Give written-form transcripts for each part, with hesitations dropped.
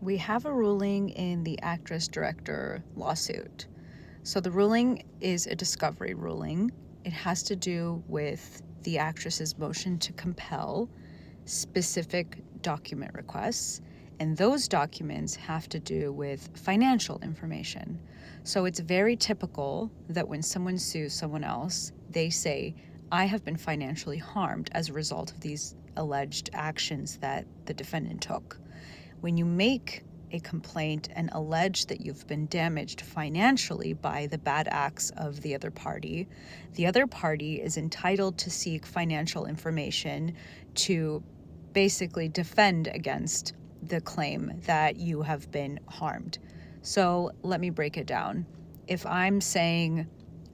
We have a ruling in the actress-director lawsuit. So the ruling is a discovery ruling. It has to do with the actress's motion to compel specific document requests, and those documents have to do with financial information. So it's very typical that when someone sues someone else, they say, I have been financially harmed as a result of these alleged actions that the defendant took. When you make a complaint and allege that you've been damaged financially by the bad acts of the other party is entitled to seek financial information to basically defend against the claim that you have been harmed. So let me break it down. If I'm saying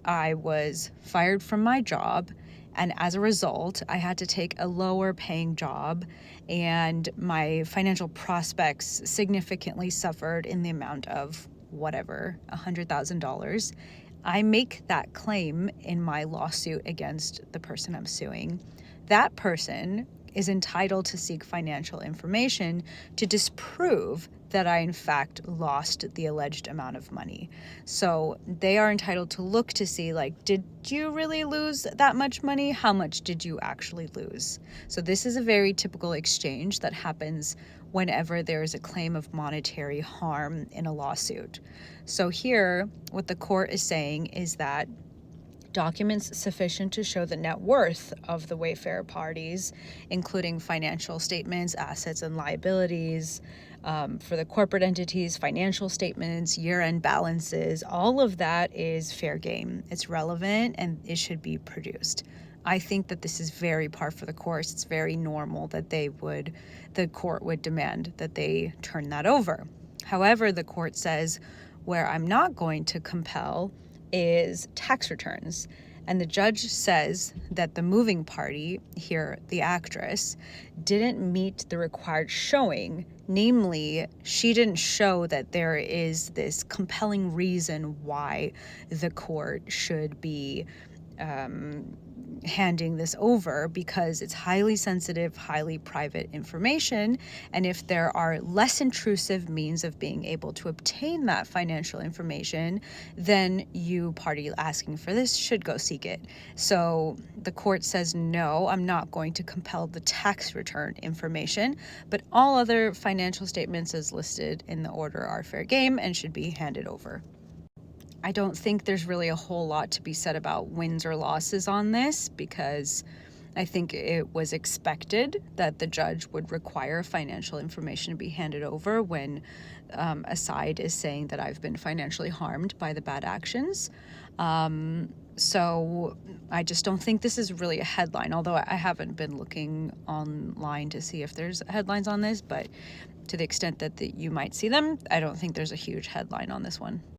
I was fired from my job, and as a result, I had to take a lower paying job, and my financial prospects significantly suffered in the amount of whatever, $100,000. I make that claim in my lawsuit against the person I'm suing. That person is entitled to seek financial information to disprove that I in fact lost the alleged amount of money. So they are entitled to look to see, like, did you really lose that much money? How much did you actually lose? So this is a very typical exchange that happens whenever there is a claim of monetary harm in a lawsuit. So here, what the court is saying is that documents sufficient to show the net worth of the Wayfarer parties, including financial statements, assets and liabilities, for the corporate entities, financial statements, year-end balances, all of that is fair game. It's relevant and it should be produced. I think that this is very par for the course. It's very normal that the court would demand that they turn that over. However, the court says where I'm not going to compel is tax returns. And the judge says that the moving party here, the actress, didn't meet the required showing. Namely, she didn't show that there is this compelling reason why the court should be handing this over, because it's highly sensitive, highly private information. And if there are less intrusive means of being able to obtain that financial information, then you, party asking for this, should go seek it. So the court says, no, I'm not going to compel the tax return information, but all other financial statements as listed in the order are fair game and should be handed over. I don't think there's really a whole lot to be said about wins or losses on this, because I think it was expected that the judge would require financial information to be handed over when a side is saying that I've been financially harmed by the bad actions. So I just don't think this is really a headline, although I haven't been looking online to see if there's headlines on this, but to the extent that you might see them, I don't think there's a huge headline on this one.